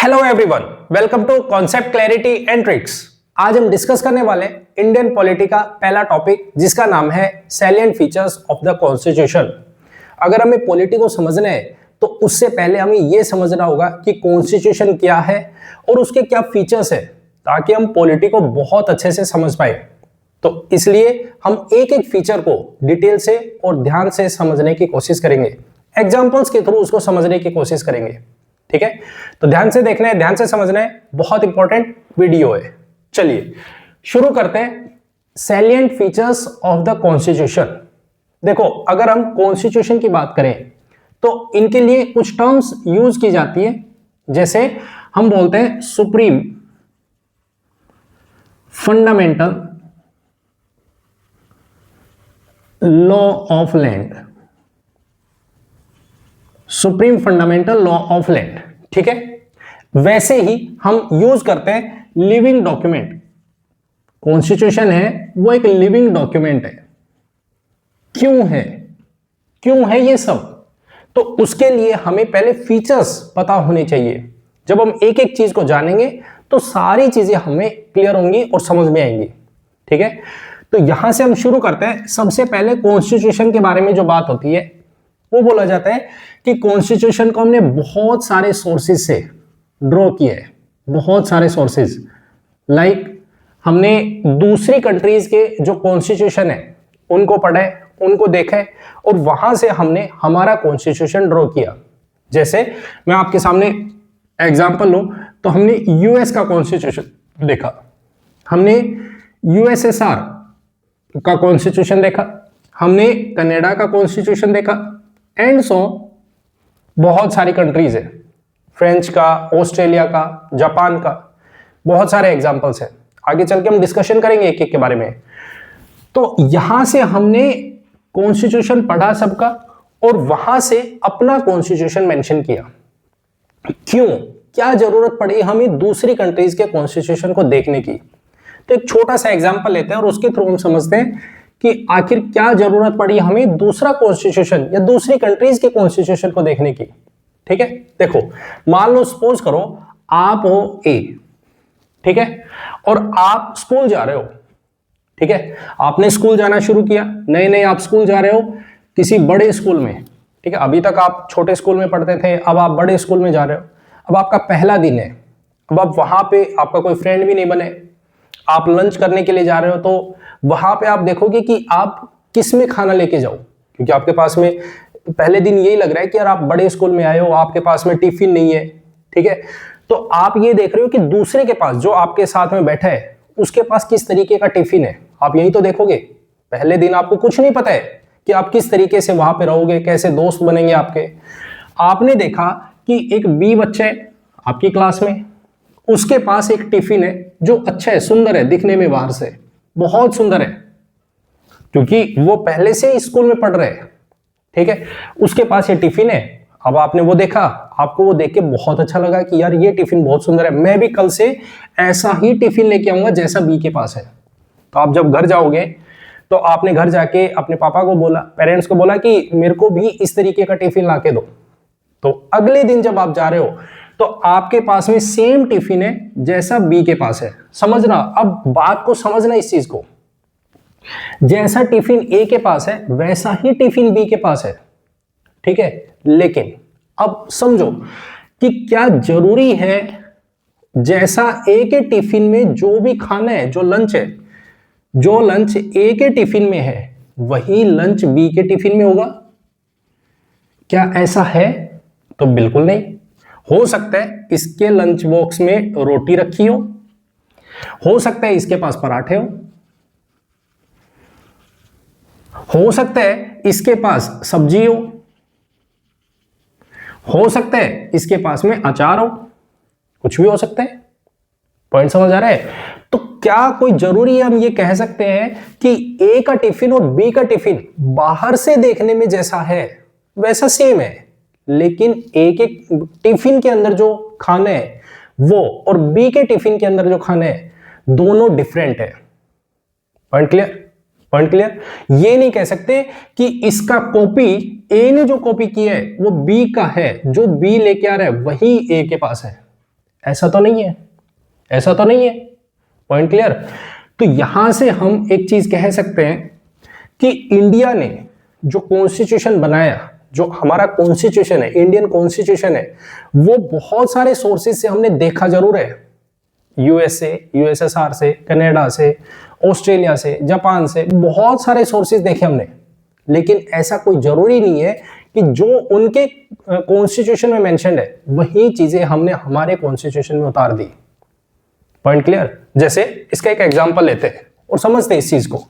Hello everyone, welcome to concept clarity and tricks. आज हम discuss करने वाले इंडियन पॉलिटी का पहला टॉपिक, जिसका नाम है salient features of the constitution. अगर हमें पॉलिटी को समझना है तो उससे पहले हमें यह समझना होगा कि कॉन्स्टिट्यूशन क्या है और उसके क्या फीचर्स है, ताकि हम पॉलिटी को बहुत अच्छे से समझ पाए। तो इसलिए हम एक एक फीचर को डिटेल से और ध्यान से समझने की कोशिश करेंगे, एग्जाम्पल्स के थ्रू उसको समझने की कोशिश करेंगे। ठीक है, तो ध्यान से देखना है, ध्यान से समझना है, बहुत इंपॉर्टेंट वीडियो है। चलिए शुरू करते हैं। Salient features of the constitution. देखो, अगर हम कॉन्स्टिट्यूशन की बात करें तो इनके लिए कुछ टर्म्स यूज की जाती है, जैसे हम बोलते हैं supreme fundamental law of land, supreme fundamental law of land. ठीक है, वैसे ही हम यूज करते हैं लिविंग डॉक्यूमेंट। कॉन्स्टिट्यूशन है वो एक लिविंग डॉक्यूमेंट है। क्यों है, क्यों है ये सब? तो उसके लिए हमें पहले फीचर्स पता होने चाहिए। जब हम एक एक चीज को जानेंगे तो सारी चीजें हमें क्लियर होंगी और समझ में आएंगी। ठीक है, तो यहां से हम शुरू करते हैं। सबसे पहले कॉन्स्टिट्यूशन के बारे में जो बात होती है वो बोला जाता है कि कॉन्स्टिट्यूशन को हमने बहुत सारे सोर्सेज से ड्रॉ किया है, बहुत सारे सोर्सेज। लाइक हमने दूसरी कंट्रीज के जो कॉन्स्टिट्यूशन है उनको पढ़ा है, उनको देखा है और वहां से हमने हमारा कॉन्स्टिट्यूशन ड्रॉ किया। जैसे मैं आपके सामने एग्जांपल लूं तो हमने यूएस का कॉन्स्टिट्यूशन देखा, हमने यूएसएसआर का कॉन्स्टिट्यूशन देखा, हमने कनाडा का कॉन्स्टिट्यूशन देखा एंड सो बहुत सारी कंट्रीज है, फ्रेंच का, ऑस्ट्रेलिया का, जापान का, बहुत सारे एग्जांपल्स हैं। आगे चल के हम डिस्कशन करेंगे एक एक के बारे में। तो यहां से हमने कॉन्स्टिट्यूशन पढ़ा सबका और वहां से अपना कॉन्स्टिट्यूशन मेंशन किया। क्यों, क्या जरूरत पड़ी हमें दूसरी कंट्रीज के कॉन्स्टिट्यूशन को देखने की? तो एक छोटा सा एग्जांपल लेते हैं और उसके थ्रू हम समझते हैं कि आखिर क्या जरूरत पड़ी हमें दूसरा कॉन्स्टिट्यूशन या दूसरी कंट्रीज के कॉन्स्टिट्यूशन को देखने की। ठीक है, देखो मान लो सपोज करो आप हो ए, ठीक है, और आप स्कूल जा रहे हो। ठीक है, आपने स्कूल जाना शुरू किया, नए नए आप स्कूल जा रहे हो किसी बड़े स्कूल में। ठीक है, अभी तक आप छोटे स्कूल में पढ़ते थे, अब आप बड़े स्कूल में जा रहे हो। अब आपका पहला दिन है, अब आप वहां पे आपका कोई फ्रेंड भी नहीं बने, आप लंच करने के लिए जा रहे हो तो वहां पे आप देखोगे कि आप किस में खाना लेके जाओ, क्योंकि आपके पास में पहले दिन यही लग रहा है कि यार आप बड़े स्कूल में आए हो, आपके पास में टिफिन नहीं है। ठीक है, तो आप ये देख रहे हो कि दूसरे के पास, जो आपके साथ में बैठा है, उसके पास किस तरीके का टिफिन है। आप यही तो देखोगे। पहले दिन आपको कुछ नहीं पता है कि आप किस तरीके से वहां पे रहोगे, कैसे दोस्त बनेंगे आपके। आपने देखा कि एक बी बच्चा है आपकी क्लास में, उसके पास एक टिफिन है जो अच्छा है, सुंदर है, दिखने में बाहर से बहुत सुंदर है, क्योंकि वो पहले से स्कूल में पढ़ रहे हैं। ठीक है, उसके पास ये टिफिन है। अब आपने वो देखा, आपको वो देख के बहुत अच्छा लगा कि यार ये टिफिन बहुत सुंदर है, मैं भी कल से ऐसा ही टिफिन लेके आऊंगा जैसा बी के पास है। तो आप जब घर जाओगे तो आपने घर जाके अपने पापा को बोला, पेरेंट्स को बोला कि मेरे को भी इस तरीके का टिफिन ला के दो। तो अगले दिन जब आप जा रहे हो तो आपके पास में सेम टिफिन है जैसा बी के पास है। समझना, अब बात को समझना इस चीज को। जैसा टिफिन ए के पास है वैसा ही टिफिन बी के पास है। ठीक है, लेकिन अब समझो कि क्या जरूरी है जैसा ए के टिफिन में जो भी खाना है, जो लंच है, जो लंच ए के टिफिन में है वही लंच बी के टिफिन में होगा? क्या ऐसा है? तो बिल्कुल नहीं। हो सकता है इसके लंच बॉक्स में रोटी रखी हो सकता है इसके पास पराठे हो सकता है इसके पास सब्जी हो सकता है इसके पास में अचार हो, कुछ भी हो सकता है। पॉइंट समझ आ रहा है? तो क्या कोई जरूरी है हम ये कह सकते हैं कि ए का टिफिन और बी का टिफिन बाहर से देखने में जैसा है वैसा सेम है, लेकिन ए के टिफिन के अंदर जो खाना है वो और बी के टिफिन के अंदर जो खाना है दोनों डिफरेंट है। Point clear? Point clear? ये नहीं कह सकते कि इसका कॉपी, ए ने जो कॉपी किया है वो बी का है, जो बी लेके आ रहा है वही ए के पास है। ऐसा तो नहीं है, ऐसा तो नहीं है। Point clear. तो यहां से हम एक चीज कह सकते हैं कि इंडिया ने जो कॉन्स्टिट्यूशन बनाया, जो हमारा कॉन्स्टिट्यूशन है, इंडियन कॉन्स्टिट्यूशन है, वो बहुत सारे सोर्सेज से हमने देखा जरूर है। यूएस से, यूएसएसआर से, कनाडा से, ऑस्ट्रेलिया से, जापान से, बहुत सारे सोर्सेज देखे हमने। लेकिन ऐसा कोई जरूरी नहीं है कि जो उनके कॉन्स्टिट्यूशन में मेंशन्ड है वही चीजें हमने हमारे कॉन्स्टिट्यूशन में उतार दी। Point clear. जैसे इसका एक एग्जांपल लेते हैं और समझते हैं इस चीज को।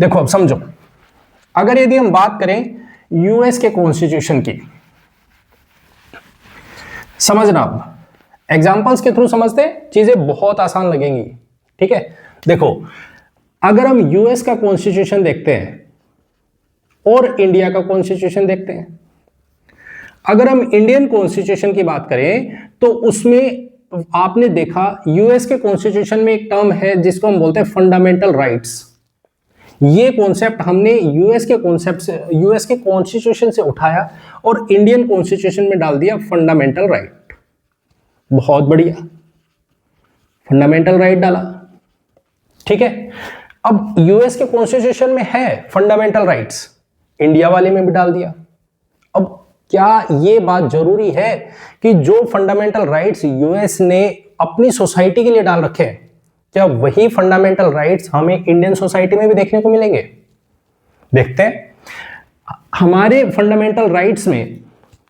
देखो अब समझो, अगर यदि हम बात करें यूएस के कॉन्स्टिट्यूशन की, समझना आप एग्जांपल्स के थ्रू समझते हैं, चीजें बहुत आसान लगेंगी। ठीक है, देखो अगर हम यूएस का कॉन्स्टिट्यूशन देखते हैं और इंडिया का कॉन्स्टिट्यूशन देखते हैं, अगर हम इंडियन कॉन्स्टिट्यूशन की बात करें तो उसमें आपने देखा यूएस के कॉन्स्टिट्यूशन में एक टर्म है जिसको हम बोलते हैं फंडामेंटल राइट्स। ये कॉन्सेप्ट हमने यूएस के कॉन्सेप्ट से, यूएस के कॉन्स्टिट्यूशन से उठाया और इंडियन कॉन्स्टिट्यूशन में डाल दिया फंडामेंटल राइट। बहुत बढ़िया, फंडामेंटल राइट डाला। ठीक है, अब यूएस के कॉन्स्टिट्यूशन में है फंडामेंटल राइट्स, इंडिया वाले में भी डाल दिया। अब क्या ये बात जरूरी है कि जो फंडामेंटल राइट्स यूएस ने अपनी सोसाइटी के लिए डाल रखे हैं, क्या वही फंडामेंटल राइट्स हमें इंडियन सोसाइटी में भी देखने को मिलेंगे? देखते हैं हमारे फंडामेंटल राइट्स में,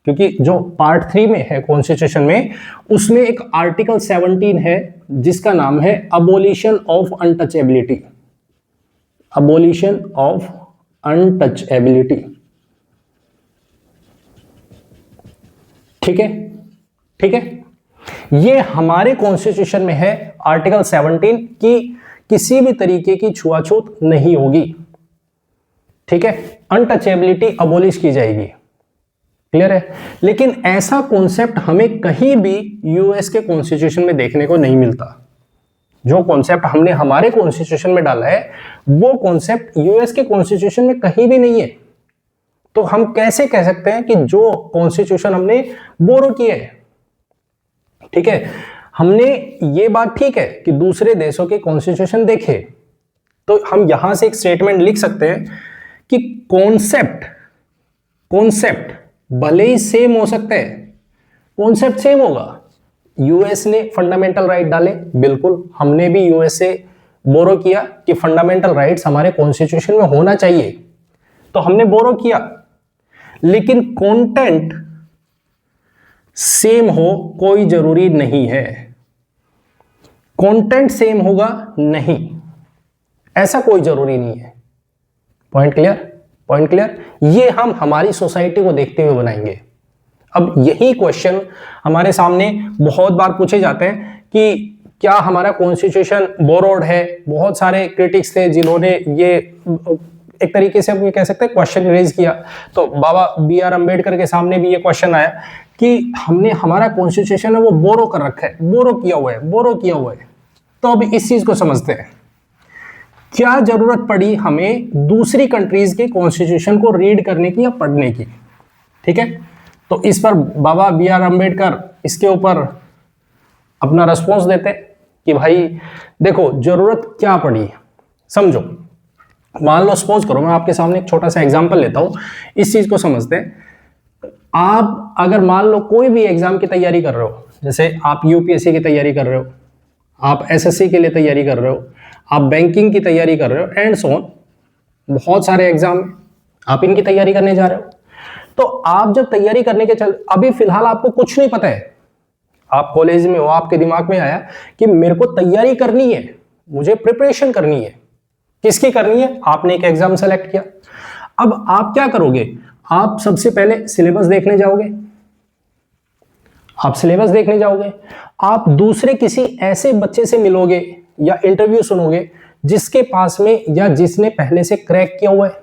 क्योंकि जो पार्ट 3 में है कॉन्स्टिट्यूशन में, उसमें एक आर्टिकल 17 है जिसका नाम है abolition of untouchability. Abolition of untouchability. ठीक है, ठीक है, ये हमारे कॉन्स्टिट्यूशन में है आर्टिकल 17 की किसी भी तरीके की छुआछूत नहीं होगी। ठीक है, अनटचेबिलिटी अबोलिश की जाएगी। क्लियर है? लेकिन ऐसा कॉन्सेप्ट हमें कहीं भी यूएस के कॉन्स्टिट्यूशन में देखने को नहीं मिलता। जो कॉन्सेप्ट हमने हमारे कॉन्स्टिट्यूशन में डाला है वो कॉन्सेप्ट यूएस के कॉन्स्टिट्यूशन में कहीं भी नहीं है। तो हम कैसे कह सकते हैं कि जो कॉन्स्टिट्यूशन हमने बोरो किया है, ठीक है, हमने ये बात ठीक है कि दूसरे देशों के कॉन्स्टिट्यूशन देखे, तो हम यहां से एक स्टेटमेंट लिख सकते हैं कि कॉन्सेप्ट भले ही सेम हो सकते हैं, कॉन्सेप्ट सेम होगा। यूएस ने फंडामेंटल राइट डाले, बिल्कुल हमने भी यूएस से बोरो किया कि फंडामेंटल राइट्स हमारे कॉन्स्टिट्यूशन में होना चाहिए, तो हमने बोरो किया। लेकिन कंटेंट सेम हो कोई जरूरी नहीं है। कंटेंट सेम होगा नहीं, ऐसा कोई जरूरी नहीं है। Point clear? Point clear. ये हम हमारी सोसाइटी को देखते हुए बनाएंगे। अब यही क्वेश्चन हमारे सामने बहुत बार पूछे जाते हैं कि क्या हमारा कॉन्स्टिट्यूशन बोरोड है। बहुत सारे क्रिटिक्स थे जिन्होंने ये एक तरीके से हम ये कह सकते हैं क्वेश्चन रेज किया। तो बाबा B.R. अम्बेडकर के सामने भी ये क्वेश्चन आया कि हमने हमारा कॉन्स्टिट्यूशन है वो बोरो कर रखा है, बोरो किया हुआ है, बोरो किया हुआ है। तो अब इस चीज को समझते हैं, क्या जरूरत पड़ी हमें दूसरी कंट्रीज के कॉन्स्टिट्यूशन को रीड करने की या पढ़ने की? ठीक है, तो इस पर बाबा B.R. अम्बेडकर इसके ऊपर अपना रिस्पॉन्स देते कि भाई देखो जरूरत क्या पड़ी। समझो, मान लो सपोज करो, मैं आपके सामने एक छोटा सा एग्जांपल लेता हूं, इस चीज को समझते हैं। आप अगर मान लो कोई भी एग्जाम की तैयारी कर रहे हो, जैसे आप यूपीएससी की तैयारी कर रहे हो, आप एसएससी के लिए तैयारी कर रहे हो, आप बैंकिंग की तैयारी कर रहे हो, एंड सो ऑन, बहुत सारे एग्जाम आप इनकी तैयारी करने जा रहे हो। तो आप जब तैयारी करने के अभी फिलहाल आपको कुछ नहीं पता है, आप कॉलेज में हो, आपके दिमाग में आया कि मेरे को तैयारी करनी है, मुझे प्रिपरेशन करनी है। किसकी करनी है? आपने एक एग्जाम सेलेक्ट किया। अब आप क्या करोगे? आप सबसे पहले सिलेबस देखने जाओगे, आप सिलेबस देखने जाओगे, आप दूसरे किसी ऐसे बच्चे से मिलोगे या इंटरव्यू सुनोगे जिसके पास में या जिसने पहले से क्रैक किया हुआ है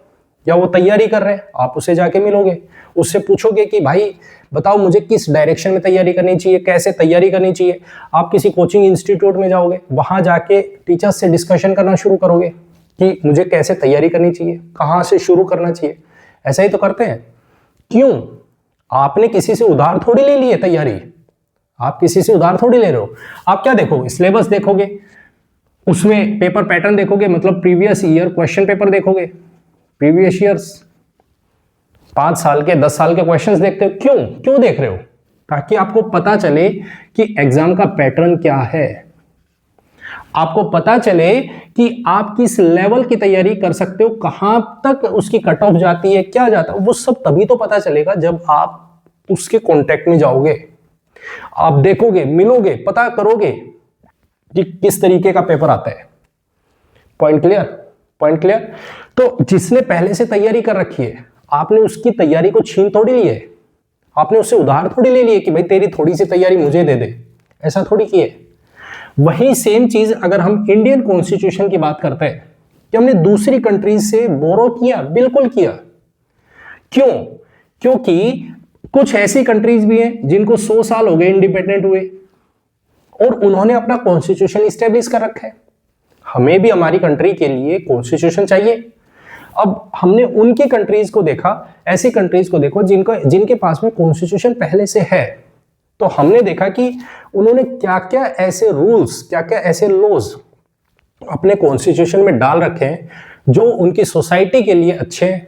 या वो तैयारी कर रहे हैं, आप उसे जाके मिलोगे, उससे पूछोगे कि भाई बताओ मुझे किस डायरेक्शन में तैयारी करनी चाहिए, कैसे तैयारी करनी चाहिए। आप किसी कोचिंग इंस्टीट्यूट में जाओगे, वहां जाके टीचर्स से डिस्कशन करना शुरू करोगे कि मुझे कैसे तैयारी करनी चाहिए, कहां से शुरू करना चाहिए। ऐसा ही तो करते हैं। क्यों? आपने किसी से उधार थोड़ी ले ली है तैयारी, आप किसी से उधार थोड़ी ले रहे हो। आप क्या देखोगे, सिलेबस देखोगे, उसमें पेपर पैटर्न देखोगे, मतलब प्रीवियस ईयर क्वेश्चन पेपर देखोगे, प्रीवियस ईयर्स 5 साल के 10 साल के क्वेश्चंस देखते हो। क्यों क्यों देख रहे हो? ताकि आपको पता चले कि एग्जाम का पैटर्न क्या है, आपको पता चले कि आप किस लेवल की तैयारी कर सकते हो, कहां तक उसकी कट ऑफ जाती है, क्या जाता है, वो सब तभी तो पता चलेगा जब आप उसके कांटेक्ट में जाओगे, आप देखोगे, मिलोगे, पता करोगे कि किस तरीके का पेपर आता है। Point clear? Point clear? तो जिसने पहले से तैयारी कर रखी है, आपने उसकी तैयारी को छीन थोड़ी ली है, आपने उससे उधार थोड़ी ले लिए कि भाई तेरी थोड़ी सी तैयारी मुझे दे दे, ऐसा थोड़ी किए। वही सेम चीज अगर हम इंडियन कॉन्स्टिट्यूशन की बात करते हैं कि हमने दूसरी कंट्रीज से बोरो किया, बिल्कुल किया। क्यों? क्योंकि कुछ ऐसी कंट्रीज भी हैं जिनको 100 साल हो गए इंडिपेंडेंट हुए और उन्होंने अपना कॉन्स्टिट्यूशन इस्टेब्लिश कर रखा है। हमें भी हमारी कंट्री के लिए कॉन्स्टिट्यूशन चाहिए। अब हमने उनकी कंट्रीज को देखा, ऐसी कंट्रीज को देखो जिनके पास में कॉन्स्टिट्यूशन पहले से है, तो हमने देखा कि उन्होंने क्या क्या ऐसे रूल्स, क्या क्या ऐसे लॉज अपने कॉन्स्टिट्यूशन में डाल रखे हैं जो उनकी सोसाइटी के लिए अच्छे हैं।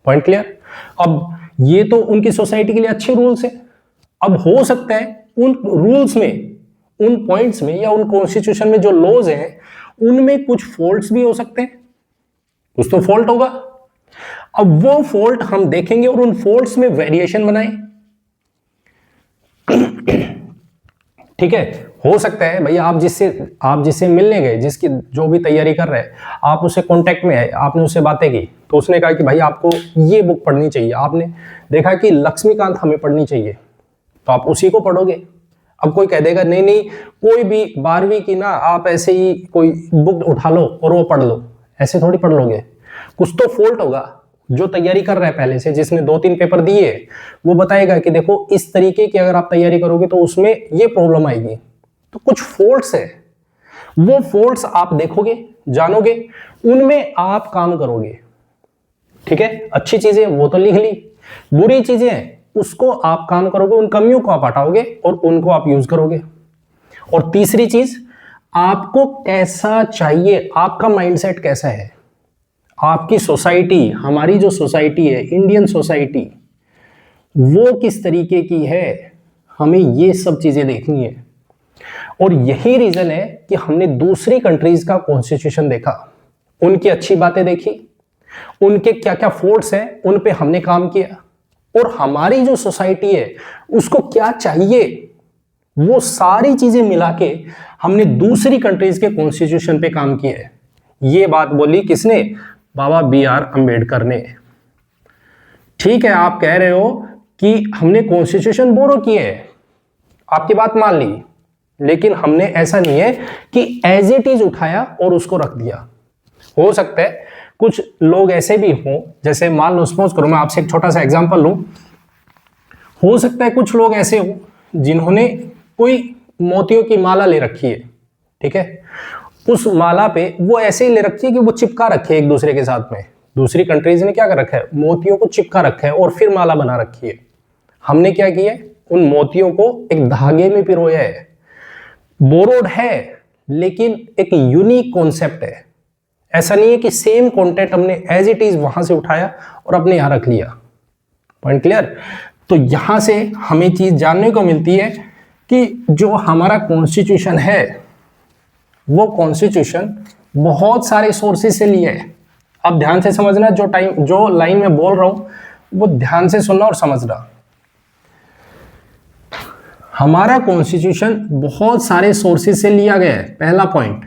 Point clear? अब ये तो उनकी सोसाइटी के लिए अच्छे रूल्स हैं। अब हो सकता है उन रूल्स में, उन पॉइंट्स में या उन कॉन्स्टिट्यूशन में जो लॉज हैं उनमें कुछ फॉल्ट्स भी हो सकते हैं, कुछ तो फॉल्ट होगा। अब वो फॉल्ट हम देखेंगे और उन फॉल्ट्स में वेरिएशन बनाएं। ठीक है? हो सकता है भैया आप जिससे मिलने गए, जिसकी जो भी तैयारी कर रहे हैं, आप उससे कांटेक्ट में आए, आपने उससे बातें की, तो उसने कहा कि भाई आपको ये बुक पढ़नी चाहिए, आपने देखा कि लक्ष्मीकांत हमें पढ़नी चाहिए, तो आप उसी को पढ़ोगे। अब कोई कह देगा नहीं नहीं कोई भी 12वीं की ना, आप ऐसे ही कोई बुक उठा लो और वो पढ़ लो, ऐसे थोड़ी पढ़ लोगे। कुछ तो फॉल्ट होगा। जो तैयारी कर रहा है पहले से, जिसने 2-3 पेपर दिए, वो बताएगा कि देखो इस तरीके की अगर आप तैयारी करोगे तो उसमें ये प्रॉब्लम आएगी। तो कुछ फॉल्ट्स है, वो फॉल्ट्स आप देखोगे, जानोगे, उनमें आप काम करोगे। ठीक है? अच्छी चीजें वो तो लिख ली, बुरी चीजें उसको आप काम करोगे, उन कमियों को आप हटाओगे और उनको आप यूज करोगे। और तीसरी चीज, आपको कैसा चाहिए, आपका माइंडसेट कैसा है, आपकी सोसाइटी, हमारी जो सोसाइटी है इंडियन सोसाइटी, वो किस तरीके की है, हमें ये सब चीजें देखनी है। और यही रीजन है कि हमने दूसरी कंट्रीज का कॉन्स्टिट्यूशन देखा, उनकी अच्छी बातें देखी, उनके क्या क्या फॉल्ट्स हैं उन पे हमने काम किया, और हमारी जो सोसाइटी है उसको क्या चाहिए, वो सारी चीजें मिला के हमने दूसरी कंट्रीज के कॉन्स्टिट्यूशन पे काम किया है। ये बात बोली किसने? बाबा BR अंबेडकर ने। ठीक है, आप कह रहे हो कि हमने कॉन्स्टिट्यूशन बोरो किए है, आपकी बात मान ली, लेकिन हमने ऐसा नहीं है कि एज इट इज उठाया और उसको रख दिया। हो सकता है कुछ लोग ऐसे भी हों, जैसे मान लो, सपोज करो मैं आपसे एक छोटा सा एग्जांपल लूं, हो सकता है कुछ लोग ऐसे हो जिन्होंने कोई मोतियों की माला ले रखी है, ठीक है, उस माला पे वो ऐसे ही ले रखी है कि वो चिपका रखे है एक दूसरे के साथ में। दूसरी कंट्रीज ने क्या कर रखा है, मोतियों को चिपका रखा है और फिर माला बना रखी है। हमने क्या किया है, उन मोतियों को एक धागे में पिरोया है। बोरोड है लेकिन एक यूनिक कॉन्सेप्ट है, ऐसा नहीं है कि सेम कंटेंट हमने एज इट इज वहां से उठाया और अपने यहां रख लिया। Point clear? तो यहां से हमें चीज जानने को मिलती है कि जो हमारा कॉन्स्टिट्यूशन है वो कॉन्स्टिट्यूशन बहुत सारे सोर्सेज से लिया है। अब ध्यान से समझना, जो लाइन में बोल रहा हूं वो ध्यान से सुनना और समझना। हमारा कॉन्स्टिट्यूशन बहुत सारे सोर्सेज से लिया गया है, पहला पॉइंट,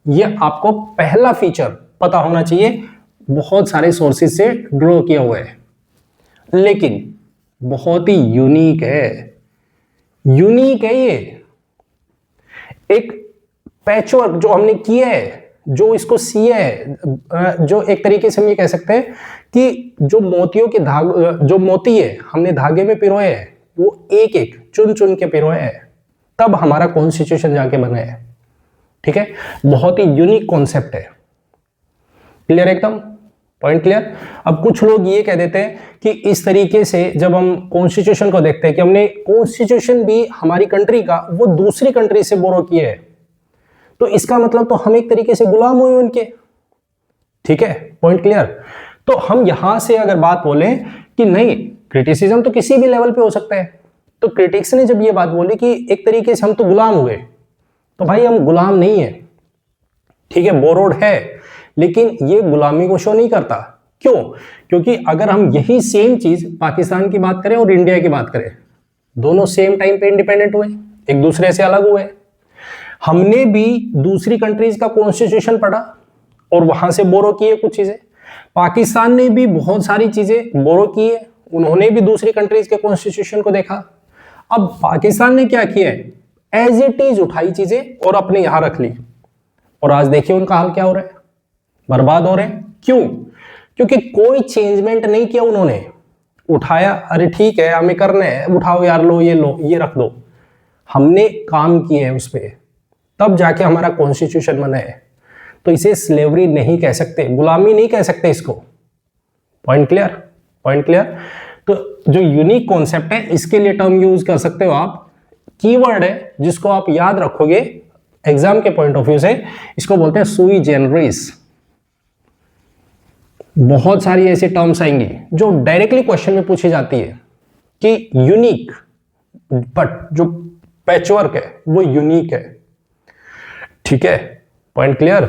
ये आपको पहला फीचर पता होना चाहिए। बहुत सारे सोर्सेज से ड्रॉ किया हुआ है, लेकिन बहुत ही यूनिक है। यूनिक है ये, एक पैचवर्क जो हमने किया है, जो इसको सिया है, जो एक तरीके से हम ये कह सकते हैं कि जो मोतियों के जो मोती है हमने धागे में पिरोए हैं, वो एक एक चुन चुन के पिरोए हैं, तब हमारा कॉन्स्टिट्यूशन जाके बना है। ठीक है, बहुत ही यूनिक कॉन्सेप्ट है। क्लियर एकदम? Point clear. अब कुछ लोग ये कह देते हैं कि इस तरीके से जब हम कॉन्स्टिट्यूशन को देखते हैं कि हमने कॉन्स्टिट्यूशन भी हमारी कंट्री का वो दूसरी कंट्री से बोरो किए है, तो इसका मतलब तो हम एक तरीके से गुलाम हुए उनके। ठीक है, पॉइंट क्लियर। तो हम यहां से अगर बात बोले कि नहीं, क्रिटिसिज्म तो किसी भी लेवल पे हो सकता है, तो क्रिटिक्स ने जब ये बात बोली कि एक तरीके से हम तो गुलाम हुए, तो भाई हम गुलाम नहीं है। ठीक है, बोरोड है, लेकिन ये गुलामी को शो नहीं करता। क्यों? क्योंकि अगर हम यही सेम चीज पाकिस्तान की बात करें और इंडिया की बात करें, दोनों सेम टाइम पे इंडिपेंडेंट हुए, एक दूसरे से अलग हुए। हमने भी दूसरी कंट्रीज का कॉन्स्टिट्यूशन पढ़ा और वहां से बोरो किए कुछ चीजें। पाकिस्तान ने भी बहुत सारी चीजें बोरो की है, उन्होंने भी दूसरी कंट्रीज के कॉन्स्टिट्यूशन को देखा। अब पाकिस्तान ने क्या किया है, एज इट इज उठाई चीजें और अपने यहां रख ली, और आज देखिए उनका हाल क्या हो रहा है, बर्बाद हो रहे हैं। क्यों? क्योंकि कोई चेंजमेंट नहीं किया उन्होंने। उठाया, अरे ठीक है हमें करना है, उठाओ यार, लो ये रख दो। हमने काम किए है उस पर, तब जाके हमारा कॉन्स्टिट्यूशन बना है। तो इसे स्लेवरी नहीं कह सकते, गुलामी नहीं कह सकते इसको। Point clear, point clear. तो जो यूनिक कॉन्सेप्ट है, इसके लिए टर्म यूज कर सकते हो आप, कीवर्ड है जिसको आप याद रखोगे एग्जाम के पॉइंट ऑफ व्यू से, इसको बोलते हैं सुई जेनरिस। बहुत सारी ऐसी टर्म्स आएंगी जो डायरेक्टली क्वेश्चन में पूछी जाती है कि यूनिक, बट जो पैचवर्क है वो यूनिक है। ठीक है, पॉइंट क्लियर।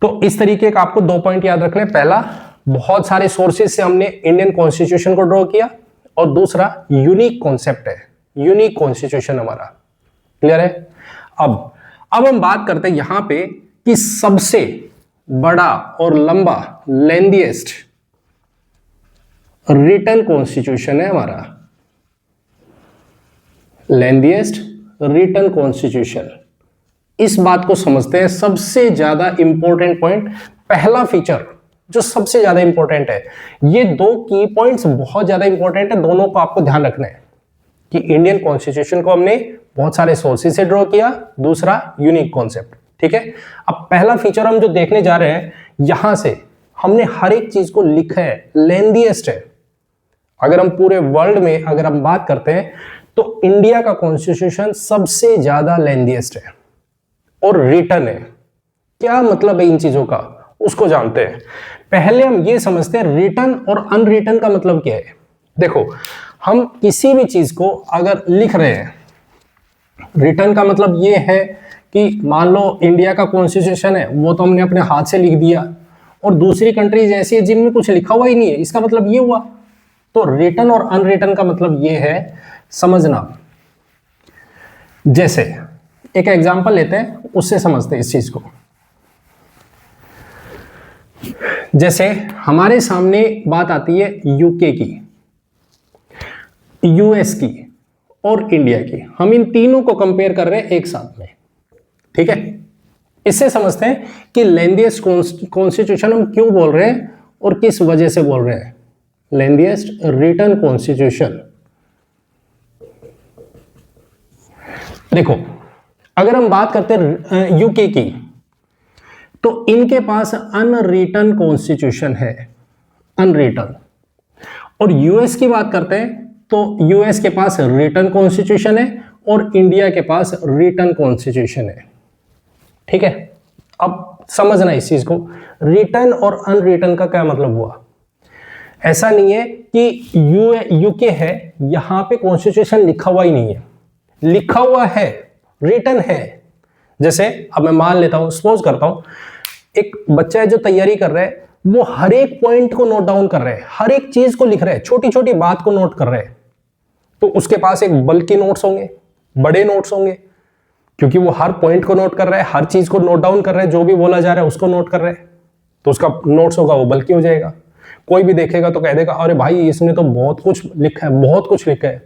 तो इस तरीके का आपको 2 पॉइंट याद रखने, पहला बहुत सारे सोर्सेज से हमने इंडियन कॉन्स्टिट्यूशन को ड्रॉ किया, और दूसरा यूनिक कॉन्सेप्ट है, यूनिक कॉन्स्टिट्यूशन हमारा। क्लियर है। अब हम बात करते हैं यहां पे कि सबसे बड़ा और लंबा लेंथीएस्ट रिटन कॉन्स्टिट्यूशन है हमारा, लेंथीएस्ट रिटन कॉन्स्टिट्यूशन। इस बात को समझते हैं, सबसे ज्यादा इंपॉर्टेंट पॉइंट, पहला फीचर जो सबसे ज्यादा इंपॉर्टेंट है। ये 2 की पॉइंट्स बहुत ज्यादा इंपॉर्टेंट है, दोनों को आपको ध्यान रखना है कि इंडियन कॉन्स्टिट्यूशन को हमने बहुत सारे सोर्सेज से ड्रॉ किया, दूसरा यूनिक कॉन्सेप्ट। ठीक है, अब पहला फीचर हम जो देखने जा रहे हैं, यहां से हमने हर एक चीज को लिखा है, लेंथीएस्ट है। अगर हम पूरे वर्ल्ड में अगर हम बात करते हैं तो इंडिया का कॉन्स्टिट्यूशन सबसे ज्यादा लेंथीएस्ट है और रिटन है। क्या मतलब है इन चीजों का, उसको जानते हैं। पहले हम ये समझते हैं रिटन और अनरिटन का मतलब क्या है। देखो, हम किसी भी चीज को अगर लिख रहे हैं, रिटन का मतलब ये है कि मान लो इंडिया का कॉन्स्टिट्यूशन है, वो तो हमने अपने हाथ से लिख दिया, और दूसरी कंट्रीज ऐसी है जिनमें कुछ लिखा हुआ ही नहीं है, इसका मतलब ये हुआ। तो रिटन और अनरिटन का मतलब ये है समझना। जैसे एक एग्जांपल लेते हैं, उससे समझते हैं इस चीज को। जैसे हमारे सामने बात आती है यूके की, यूएस की और इंडिया की, हम इन तीनों को कंपेयर कर रहे हैं एक साथ में। ठीक है, इससे समझते हैं कि लेंथीएस्ट कॉन्स्टिट्यूशन हम क्यों बोल रहे हैं और किस वजह से बोल रहे हैं। Lengthiest written constitution. देखो, अगर हम बात करते हैं यूके की, तो इनके पास अनरिटन कॉन्स्टिट्यूशन है, अनरिटन। और यूएस की बात करते हैं तो यूएस के पास रिटन कॉन्स्टिट्यूशन है और इंडिया के पास रिटन कॉन्स्टिट्यूशन है। ठीक है, अब समझना इस चीज को, रिटन और अनरिटन का क्या मतलब हुआ। ऐसा नहीं है कि यूके है, यहां पे कॉन्स्टिट्यूशन लिखा हुआ ही नहीं है, लिखा हुआ है, रिटन है। जैसे अब मैं मान लेता हूं, सपोज करता हूं, एक बच्चा है जो तैयारी कर रहा है, वो हर एक पॉइंट को नोट डाउन कर रहा है, हर एक चीज को लिख रहा है, छोटी छोटी बात को नोट कर रहा है। तो उसके पास एक बल्कि नोट्स होंगे, बड़े नोट्स होंगे, क्योंकि वो हर पॉइंट को नोट कर रहा है, हर चीज को नोट डाउन कर रहा है, जो भी बोला जा रहा है उसको नोट कर रहा है, तो उसका नोट्स होगा वो बल्कि हो जाएगा। कोई भी देखेगा तो कह देगा अरे भाई इसने तो बहुत कुछ लिखा है, बहुत कुछ लिखा है।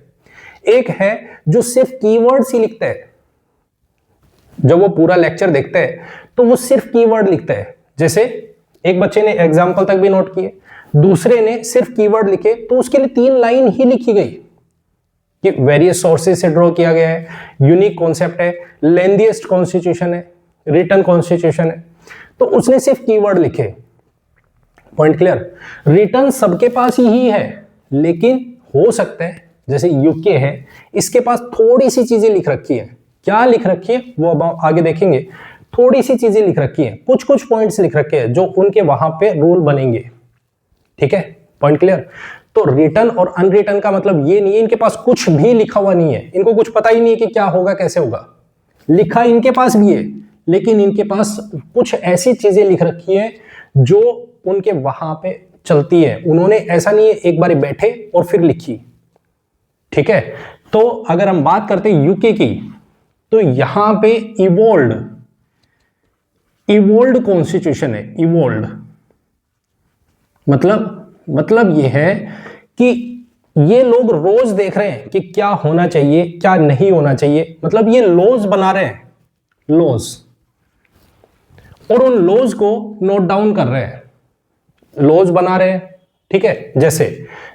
एक है जो सिर्फ कीवर्ड्स ही लिखता है, जब वो पूरा लेक्चर देखता है तो वो सिर्फ कीवर्ड लिखता है। जैसे एक बच्चे ने एग्जाम्पल तक भी नोट किए, दूसरे ने सिर्फ कीवर्ड लिखे, तो उसके लिए 3 लाइन ही लिखी गई कि वेरियस सोर्सेज से ड्रॉ किया गया है, यूनिक कॉन्सेप्ट है, लेंथीएस्ट कॉन्स्टिट्यूशन है, रिटन कॉन्स्टिट्यूशन है, तो उसने सिर्फ कीवर्ड लिखे। Point clear. रिटर्न सबके पास ही है, लेकिन हो सकता है जैसे यूके है, इसके पास थोड़ी सी चीजें लिख रखी है। क्या लिख रखी है वो अब आगे देखेंगे। थोड़ी सी चीजें लिख रखी है, कुछ कुछ पॉइंट्स लिख रखे हैं जो उनके वहां पे रूल बनेंगे। ठीक है, पॉइंट क्लियर। तो रिटर्न और अनरिटर्न का मतलब ये नहीं है इनके पास कुछ भी लिखा हुआ नहीं है, इनको कुछ पता ही नहीं है कि क्या होगा कैसे होगा। लिखा इनके पास भी है, लेकिन इनके पास कुछ ऐसी चीजें लिख रखी है जो उनके वहां पे चलती है। उन्होंने ऐसा नहीं है एक बार बैठे और फिर लिखी। ठीक है, तो अगर हम बात करते हैं यूके की, तो यहां पे इवोल्ड कॉन्स्टिट्यूशन है। इवोल्ड मतलब ये है कि ये लोग रोज देख रहे हैं कि क्या होना चाहिए क्या नहीं होना चाहिए, मतलब ये लॉज बना रहे हैं, लॉज, और उन लॉज को नोट डाउन कर रहे हैं, लॉज बना रहे हैं। ठीक है,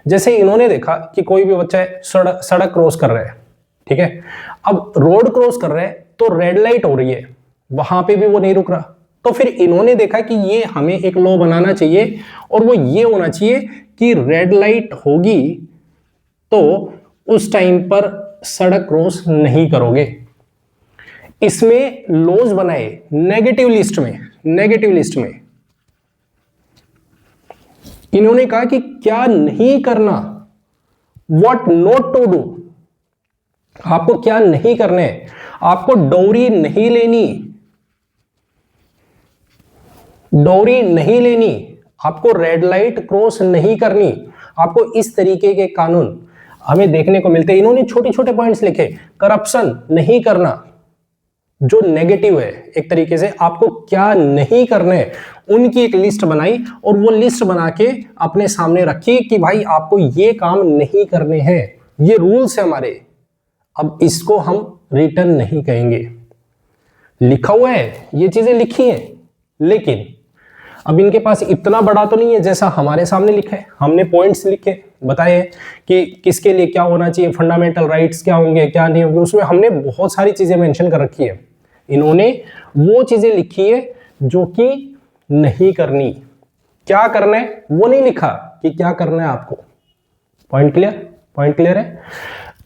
जैसे इन्होंने देखा कि कोई भी बच्चा सड़क क्रॉस कर रहा है। ठीक है, अब रोड क्रॉस कर रहा है तो रेड लाइट हो रही है, वहां पे भी वो नहीं रुक रहा, तो फिर इन्होंने देखा कि ये हमें एक लॉ बनाना चाहिए और वो ये होना चाहिए कि रेड लाइट होगी तो उस टाइम पर सड़क क्रॉस नहीं करोगे। इसमें लॉज बनाए नेगेटिव लिस्ट में इन्होंने कहा कि क्या नहीं करना, व्हाट नॉट टू डू। आपको क्या नहीं करना है, आपको डोरी नहीं लेनी, आपको रेड लाइट क्रॉस नहीं करनी, आपको इस तरीके के कानून हमें देखने को मिलते हैं। इन्होंने छोटे छोटे पॉइंट्स लिखे, करप्शन नहीं करना जो नेगेटिव है, एक तरीके से आपको क्या नहीं करना है उनकी एक लिस्ट बनाई और वो लिस्ट बना के अपने सामने रखी कि भाई आपको ये काम नहीं करने हैं, ये रूल्स है हमारे। अब इसको हम रिटर्न नहीं कहेंगे, लिखा हुआ है, ये चीजें लिखी हैं, लेकिन अब इनके पास इतना बड़ा तो नहीं है जैसा हमारे सामने लिखा है। हमने पॉइंट्स लिखे बताए कि किसके लिए क्या होना चाहिए, फंडामेंटल राइट्स क्या होंगे क्या नहीं होंगे, उसमें हमने बहुत सारी चीजें मेंशन कर रखी है। इन्होंने वो चीजें लिखी है जो कि नहीं करनी, क्या करना है वो नहीं लिखा कि क्या करना है आपको। पॉइंट क्लियर है।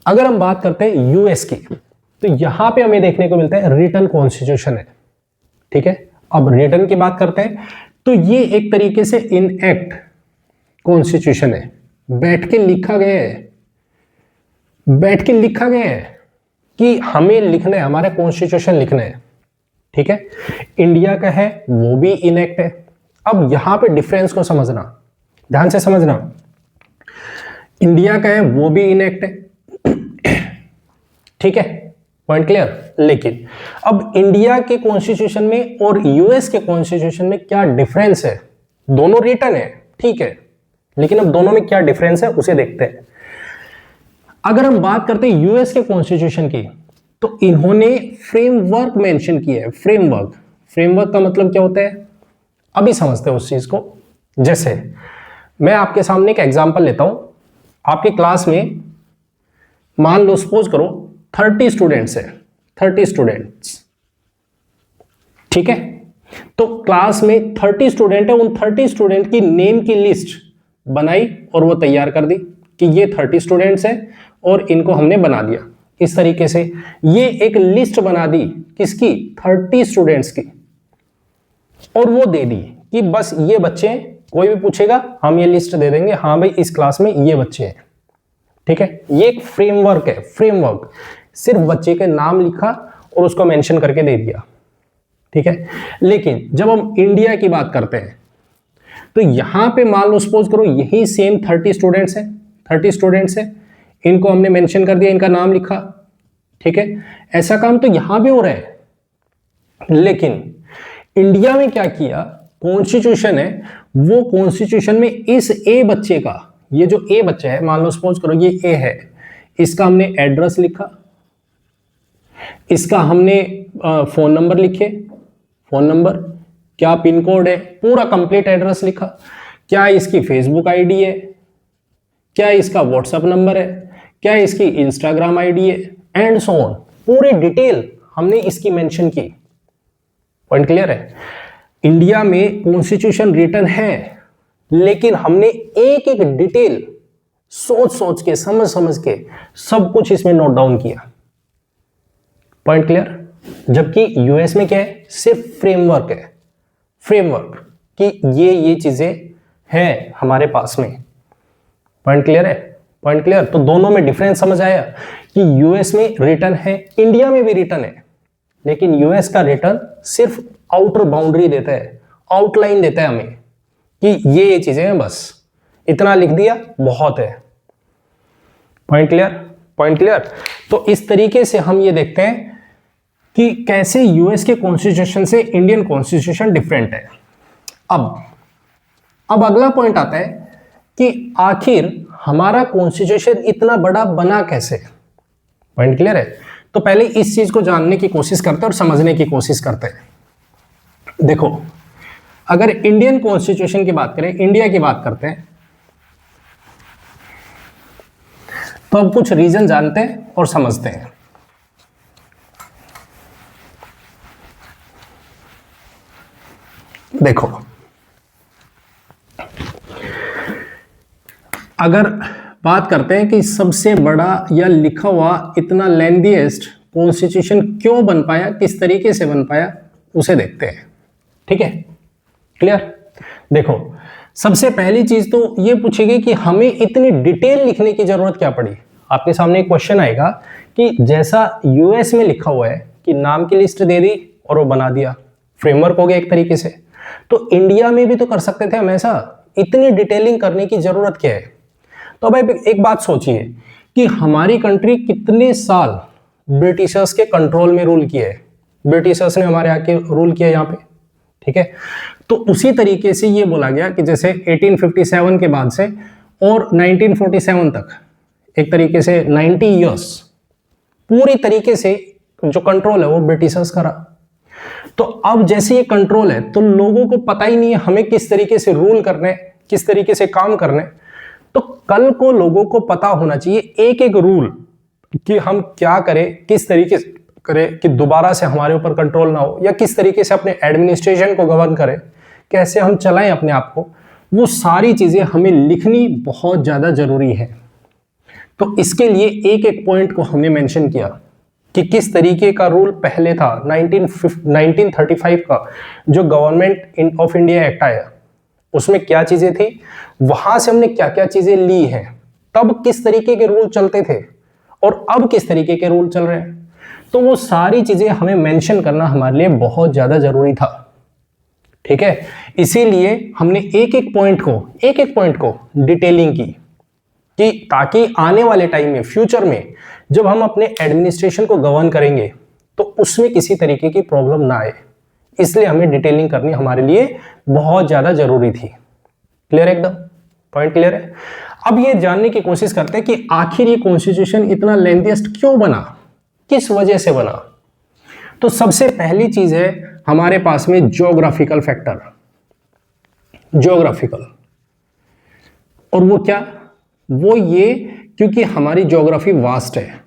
अगर हम बात करते हैं यूएस की, तो यहां पे हमें देखने को मिलता है रिटन कॉन्स्टिट्यूशन है। ठीक है, अब रिटन की बात करते हैं तो ये एक तरीके से इनएक्ट कॉन्स्टिट्यूशन है, बैठ के लिखा गया है कि हमें लिखना है, हमारा कॉन्स्टिट्यूशन लिखना है। ठीक है, इंडिया का है वो भी इनएक्ट है। अब यहां पे डिफरेंस को समझना, ध्यान से समझना, इंडिया का है वो भी इनएक्ट है। ठीक है, पॉइंट क्लियर। लेकिन अब इंडिया के कॉन्स्टिट्यूशन में और यूएस के कॉन्स्टिट्यूशन में क्या डिफरेंस है, दोनों रिटन है ठीक है, लेकिन अब दोनों में क्या डिफरेंस है उसे देखते हैं। अगर हम बात करते हैं यूएस के कॉन्स्टिट्यूशन की, तो इन्होंने फ्रेमवर्क मेंशन किया है। फ्रेमवर्क का मतलब क्या होता है अभी समझते हैं उस चीज को। जैसे मैं आपके सामने एक एग्जांपल लेता हूं, आपकी क्लास में मान लो सपोज करो 30 स्टूडेंट्स है, 30 स्टूडेंट्स। ठीक है, तो क्लास में 30 स्टूडेंट है, उन 30 स्टूडेंट की नेम की लिस्ट बनाई और वो तैयार कर दी कि ये 30 स्टूडेंट्स हैं और इनको हमने बना दिया। इस तरीके से ये एक लिस्ट बना दी किसकी, 30 स्टूडेंट्स की, और वो दे दी कि बस ये बच्चे हैं, कोई भी पूछेगा हम ये लिस्ट दे देंगे, हाँ भाई इस क्लास में ये बच्चे हैं। ठीक है, ये एक फ्रेमवर्क है। फ्रेमवर्क सिर्फ बच्चे के नाम लिखा और उसको मेंशन करके दे दिया। ठीक है, लेकिन जब हम इंडिया की बात करते हैं तो यहां पे मान लो सपोज करो यही सेम 30 स्टूडेंट्स हैं, इनको हमने मेंशन कर दिया, इनका नाम लिखा। ठीक है, ऐसा काम तो यहां भी हो रहा है, लेकिन इंडिया में क्या किया, कॉन्स्टिट्यूशन है वो कॉन्स्टिट्यूशन में इस ए बच्चे का, ये जो ए बच्चा है मान लो सपोज करो ये ए है, इसका हमने एड्रेस लिखा, इसका हमने फोन नंबर लिखे, फोन नंबर क्या पिन कोड है, पूरा कंप्लीट एड्रेस लिखा, क्या इसकी फेसबुक आईडी है, क्या इसका व्हाट्सएप नंबर है, क्या इसकी इंस्टाग्राम आईडी है, एंड सो ऑन, पूरी डिटेल हमने इसकी मेंशन की। पॉइंट क्लियर है। इंडिया में कॉन्स्टिट्यूशन रिटन है, लेकिन हमने एक एक डिटेल सोच सोच के, समझ समझ के सब कुछ इसमें नोट डाउन किया। Point clear. जबकि यूएस में क्या है, सिर्फ फ्रेमवर्क है, फ्रेमवर्क कि ये चीजें हैं हमारे पास में। पॉइंट क्लियर है, पॉइंट क्लियर। तो दोनों में डिफरेंस समझ आया कि यूएस में रिटर्न है, इंडिया में भी रिटर्न है, लेकिन यूएस का रिटर्न सिर्फ आउटर बाउंड्री देता है, आउटलाइन देता है हमें कि ये चीजें हैं, बस इतना लिख दिया बहुत है। Point clear, point clear. तो इस तरीके से हम ये देखते हैं कि कैसे यूएस के कॉन्स्टिट्यूशन से इंडियन कॉन्स्टिट्यूशन डिफरेंट है। अब अगला पॉइंट आता है कि आखिर हमारा कॉन्स्टिट्यूशन इतना बड़ा बना कैसे। पॉइंट क्लियर है। तो पहले इस चीज को जानने की कोशिश करते हैं और समझने की कोशिश करते हैं। देखो, अगर इंडियन कॉन्स्टिट्यूशन की बात करें, इंडिया की बात करते हैं, तो अब कुछ रीजन जानते हैं और समझते हैं। देखो, अगर बात करते हैं कि सबसे बड़ा या लिखा हुआ इतना लेंथीएस्ट कॉन्स्टिट्यूशन क्यों बन पाया, किस तरीके से बन पाया, उसे देखते हैं। ठीक है, क्लियर। देखो, सबसे पहली चीज तो ये पूछेगी कि हमें इतनी डिटेल लिखने की जरूरत क्या पड़ी। आपके सामने एक क्वेश्चन आएगा कि जैसा यूएस में लिखा हुआ है कि नाम की लिस्ट दे दी और वो बना दिया, फ्रेमवर्क हो गया एक तरीके से, तो इंडिया में भी तो कर सकते थे हमेशा, इतनी डिटेलिंग करने की जरूरत क्या है। तो भाई एक बात सोचिए कि हमारी कंट्री कितने साल ब्रिटिशर्स के कंट्रोल में रूल किया है, ब्रिटिशर्स ने हमारे आके रूल किया यहाँ पे। ठीक है, तो उसी तरीके से ये बोला गया कि जैसे 1857 के बाद से और 1947 तक एक तरीके से 90 इयर्स पूरी तरीके से जो कंट्रोल है वो ब्रिटिशर्स का रहा। तो अब जैसे ये कंट्रोल है तो लोगों को पता ही नहीं है हमें किस तरीके से रूल करने, किस तरीके से काम करने। तो कल को लोगों को पता होना चाहिए एक एक रूल कि हम क्या करें, किस तरीके से करें कि दोबारा से हमारे ऊपर कंट्रोल ना हो, या किस तरीके से अपने एडमिनिस्ट्रेशन को गवर्न करें, कैसे हम चलाएं अपने आप को, वो सारी चीजें हमें लिखनी बहुत ज्यादा जरूरी है। तो इसके लिए एक एक पॉइंट को हमने मेंशन किया कि किस तरीके का रूल पहले था। 1935 का जो गवर्नमेंट ऑफ इंडिया एक्ट आया उसमें क्या चीजें थी, वहां से हमने क्या क्या चीजें ली हैं, तब किस तरीके के रूल चलते थे और अब किस तरीके के रूल चल रहे हैं। तो वो सारी चीजें हमें मेंशन करना हमारे लिए बहुत ज्यादा जरूरी था। ठीक है, इसीलिए हमने एक एक पॉइंट को डिटेलिंग की कि ताकि आने वाले टाइम में, फ्यूचर में जब हम अपने एडमिनिस्ट्रेशन को गवर्न करेंगे तो उसमें किसी तरीके की प्रॉब्लम ना आए, इसलिए हमें डिटेलिंग करनी हमारे लिए बहुत ज्यादा जरूरी थी। क्लियर एकदम, पॉइंट क्लियर है। अब ये जानने की कोशिश करते हैं कि आखिर ये कॉन्स्टिट्यूशन इतना लेंथीएस्ट क्यों बना, किस वजह से बना। तो सबसे पहली चीज है हमारे पास में ज्योग्राफिकल फैक्टर, ज्योग्राफिकल। और वो क्या, वो ये क्योंकि हमारी ज्योग्राफी वास्ट है,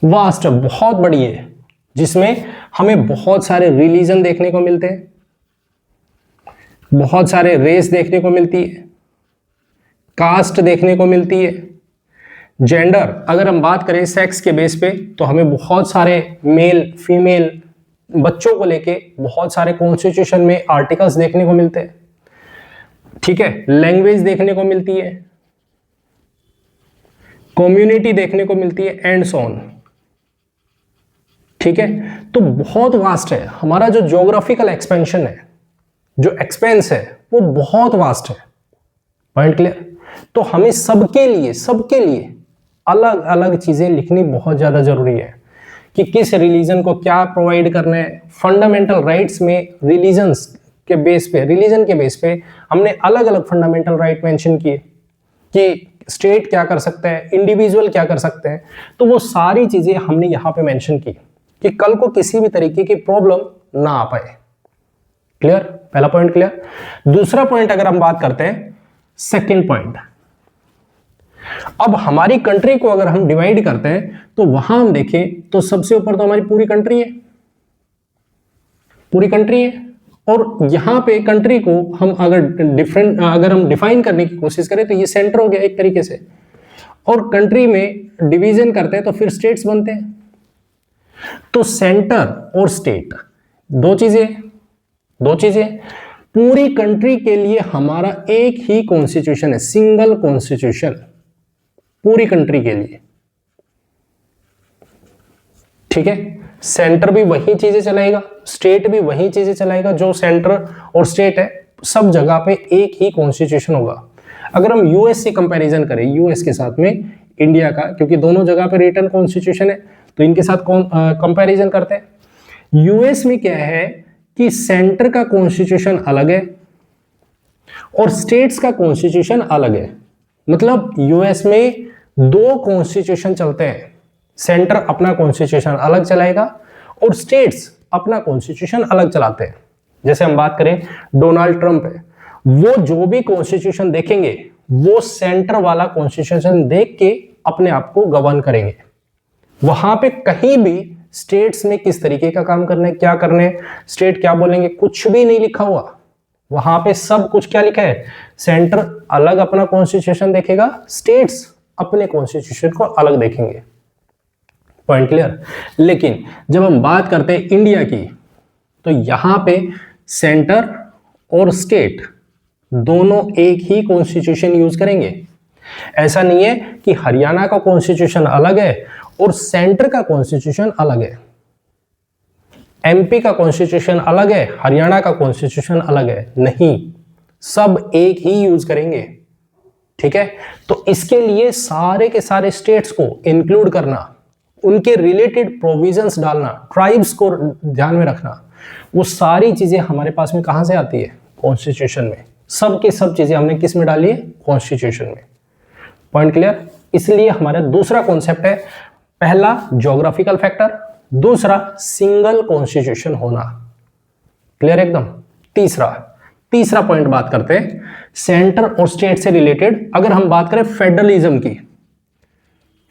बहुत बड़ी है, जिसमें हमें बहुत सारे रिलीजन देखने को मिलते हैं, बहुत सारे रेस देखने को मिलती है, कास्ट देखने को मिलती है, जेंडर अगर हम बात करें सेक्स के बेस पे तो हमें बहुत सारे मेल फीमेल बच्चों को लेके बहुत सारे कॉन्स्टिट्यूशन में आर्टिकल्स देखने को मिलते हैं। ठीक है, लैंग्वेज देखने को मिलती है, कम्युनिटी देखने को मिलती है, एंड सो ऑन। ठीक है, तो बहुत वास्ट है हमारा जो ज्योग्राफिकल एक्सपेंशन है, जो एक्सपेंस है वो बहुत वास्ट है। Point clear. तो हमें सबके लिए अलग अलग चीजें लिखनी बहुत ज्यादा जरूरी है कि किस रिलीजन को क्या प्रोवाइड करना है। फंडामेंटल राइट्स में रिलीजन के बेस पे हमने अलग अलग फंडामेंटल राइट मेंशन किए कि स्टेट क्या कर सकता है, इंडिविजुअल क्या कर सकते हैं। तो वो सारी चीजें हमने यहाँ पे मेंशन की कि कल को किसी भी तरीके की प्रॉब्लम ना आ पाए। क्लियर, पहला पॉइंट क्लियर। दूसरा पॉइंट अगर हम बात करते हैं, सेकंड पॉइंट, अब हमारी कंट्री को अगर हम डिवाइड करते हैं तो वहां हम देखें तो सबसे ऊपर तो हमारी पूरी कंट्री है, और यहाँ पे कंट्री को हम अगर हम डिफाइन करने की कोशिश करें तो ये सेंटर हो गया एक तरीके से, और कंट्री में डिवीजन करते हैं तो फिर स्टेट्स बनते हैं। तो सेंटर और स्टेट दो चीजें पूरी कंट्री के लिए हमारा एक ही कॉन्स्टिट्यूशन है, सिंगल कॉन्स्टिट्यूशन पूरी कंट्री के लिए, ठीक है। सेंटर भी वही चीजें चलाएगा, स्टेट भी वही चीजें चलाएगा, जो सेंटर और स्टेट है सब जगह पे एक ही कॉन्स्टिट्यूशन होगा। अगर हम यूएस से कंपैरिजन करें, यूएस के साथ में इंडिया का, क्योंकि दोनों जगह पे रिटन कॉन्स्टिट्यूशन है तो इनके साथ कंपैरिजन करते हैं। यूएस में क्या है कि सेंटर का कॉन्स्टिट्यूशन अलग है और स्टेट्स का कॉन्स्टिट्यूशन अलग है। मतलब यूएस में दो कॉन्स्टिट्यूशन चलते हैं, सेंटर अपना कॉन्स्टिट्यूशन अलग चलाएगा और स्टेट्स अपना कॉन्स्टिट्यूशन अलग चलाते हैं। जैसे हम बात करें डोनाल्ड ट्रंप है, वो जो भी कॉन्स्टिट्यूशन देखेंगे वो सेंटर वाला कॉन्स्टिट्यूशन देख के अपने आप को गवर्न करेंगे। वहां पे कहीं भी स्टेट्स में किस तरीके का काम करना है, क्या करना है, स्टेट क्या बोलेंगे, कुछ भी नहीं लिखा हुआ। वहां पे सब कुछ क्या लिखा है, सेंटर अलग अपना कॉन्स्टिट्यूशन देखेगा, स्टेट्स अपने कॉन्स्टिट्यूशन को अलग देखेंगे। Point clear. लेकिन जब हम बात करते हैं इंडिया की, तो यहां पे सेंटर और स्टेट दोनों एक ही कॉन्स्टिट्यूशन यूज करेंगे। ऐसा नहीं है कि हरियाणा का कॉन्स्टिट्यूशन अलग है और सेंटर का कॉन्स्टिट्यूशन अलग है, एमपी का कॉन्स्टिट्यूशन अलग है, हरियाणा का कॉन्स्टिट्यूशन अलग है, नहीं, सब एक ही यूज करेंगे, ठीक है। तो इसके लिए सारे के सारे स्टेट्स को इंक्लूड करना, उनके रिलेटेड प्रोविजंस डालना, ट्राइब्स को ध्यान में रखना, वो सारी चीजें हमारे पास में कहां से आती है, कॉन्स्टिट्यूशन में। सब की सब चीजें हमने किस में डाली है, कॉन्स्टिट्यूशन में। Point clear. इसलिए हमारा दूसरा कॉन्सेप्ट है, पहला ज्योग्राफिकल फैक्टर, दूसरा सिंगल कॉन्स्टिट्यूशन होना। क्लियर एकदम। तीसरा पॉइंट बात करते हैं सेंटर और स्टेट से रिलेटेड। अगर हम बात करें फेडरलिज्म की,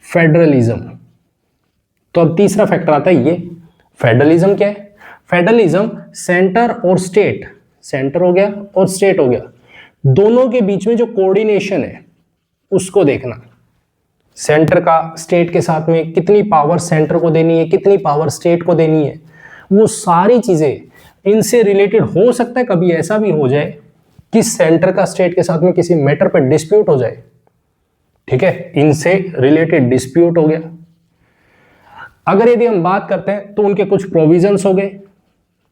फेडरलिज्म, तो अब तीसरा फैक्टर आता है ये। फेडरलिज्म क्या है, फेडरलिज्म सेंटर और स्टेट, सेंटर हो गया और स्टेट हो गया, दोनों के बीच में जो कोऑर्डिनेशन है उसको देखना। सेंटर का स्टेट के साथ में कितनी पावर सेंटर को देनी है, कितनी पावर स्टेट को देनी है, वो सारी चीजें इनसे रिलेटेड। हो सकता है कभी ऐसा भी हो जाए कि सेंटर का स्टेट के साथ में किसी मैटर पर डिस्प्यूट हो जाए, ठीक है, इनसे रिलेटेड डिस्प्यूट हो गया। अगर यदि हम बात करते हैं तो उनके कुछ प्रोविजंस हो गए,